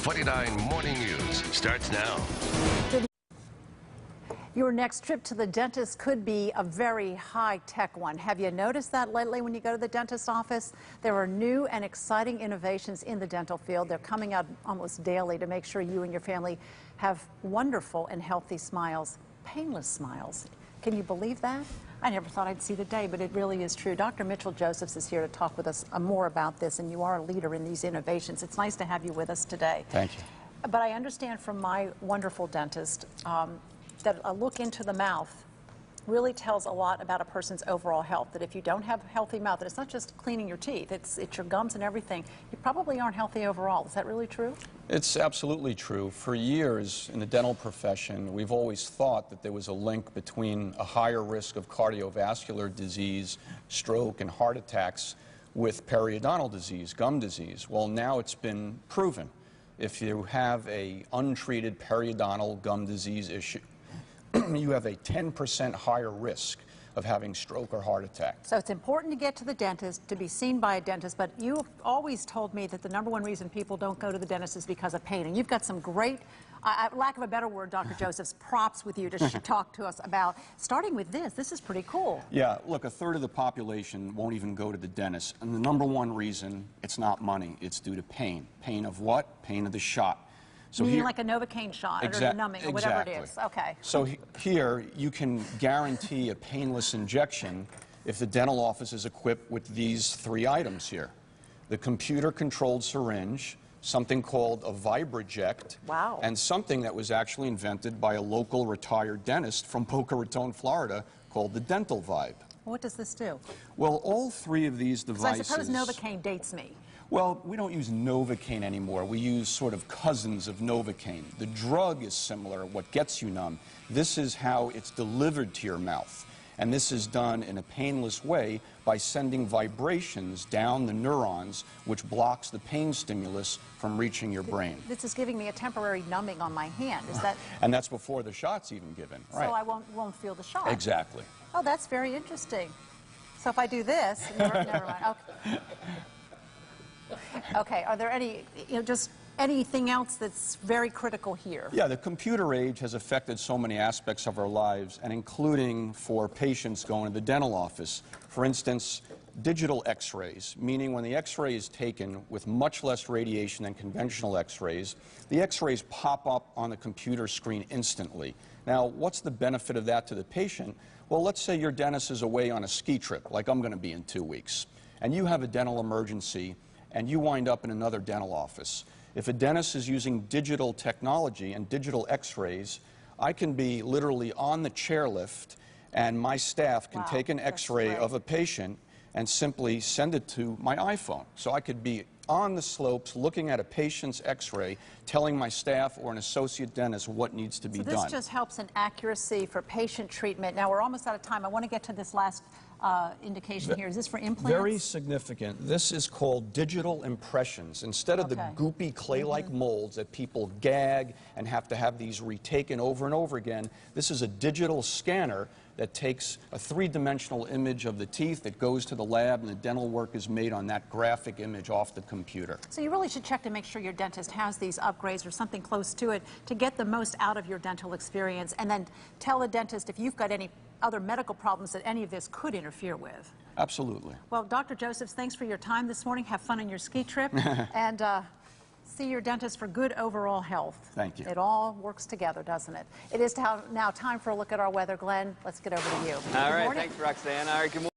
29 Morning News starts now. Your next trip to the dentist could be a very high-tech one. Have you noticed that lately when you go to the dentist's office? There are new and exciting innovations in the dental field. They're coming out almost daily to make sure you and your family have wonderful and healthy smiles, painless smiles. Can you believe that? I never thought I'd see the day, but it really is true. Dr. Mitchell Josephs is here to talk with us more about this, and you are a leader in these innovations. It's nice to have you with us today. Thank you. But I understand from my wonderful dentist that a look into the mouth really tells a lot about a person's overall health. That if you don't have a healthy mouth, and it's not just cleaning your teeth, it's your gums and everything, you probably aren't healthy overall. Is that really true? It's absolutely true. For years in the dental profession, we've always thought that there was a link between a higher risk of cardiovascular disease, stroke, and heart attacks with periodontal disease, gum disease. Well, now it's been proven. If you have an untreated periodontal gum disease issue, you have a 10% higher risk of having stroke or heart attack. So it's important to get to the dentist, to be seen by a dentist, but you've always told me that the #1 reason people don't go to the dentist is because of pain. And you've got some great, lack of a better word, Dr. Josephs, props with you to talk to us about, starting with this. This is pretty cool. Yeah, look, 1/3 of the population won't even go to the dentist. And the #1 reason, it's not money, it's due to pain. Pain of what? Pain of the shot. So you mean like a Novocaine shot or numbing or whatever it is? Okay. So here you can guarantee a painless injection if the dental office is equipped with these 3 items here. The computer-controlled syringe, something called a Vibroject, wow, and something that was actually invented by a local retired dentist from Boca Raton, Florida, called the Dental Vibe. What does this do? Well, all 3 of these devices... So I suppose Novocaine dates me. Well, we don't use Novocaine anymore. We use sort of cousins of Novocaine. The drug is similar, what gets you numb. This is how it's delivered to your mouth. And this is done in a painless way by sending vibrations down the neurons, which blocks the pain stimulus from reaching your brain. This is giving me a temporary numbing on my hand. Is that? And that's before the shot's even given. So I won't feel the shot. Exactly. Oh, that's very interesting. So if I do this, never mind. Okay. Okay, are there any, just anything else that's very critical here? Yeah, the computer age has affected so many aspects of our lives, and including for patients going to the dental office. For instance, digital x-rays, meaning when the x-ray is taken with much less radiation than conventional x-rays, the x-rays pop up on the computer screen instantly. Now, what's the benefit of that to the patient? Well, let's say your dentist is away on a ski trip, like I'm going to be in 2 weeks, and you have a dental emergency, and you wind up in another dental office. If a dentist is using digital technology and digital x-rays, I can be literally on the chairlift, and my staff can take an x-ray of a patient and simply send it to my iPhone. So I could be on the slopes looking at a patient's x-ray, telling my staff or an associate dentist what needs to be done. So this just helps in accuracy for patient treatment. Now, we're almost out of time. I want to get to this last indication here. Is this for implants? Very significant. This is called digital impressions. Instead of the goopy clay-like molds that people gag and have to have these retaken over and over again, this is a digital scanner that takes a 3-dimensional image of the teeth that goes to the lab, and the dental work is made on that graphic image off the computer. So you really should check to make sure your dentist has these upgrades or something close to it to get the most out of your dental experience, and then tell a dentist if you've got any other medical problems that any of this could interfere with. Absolutely. Well, Dr. Josephs, thanks for your time this morning. Have fun on your ski trip. And see your dentist for good overall health. Thank you. It all works together, doesn't it? It is now time for a look at our weather. Glenn, let's get over to you. All right, thanks, Roxanne. All right, good morning.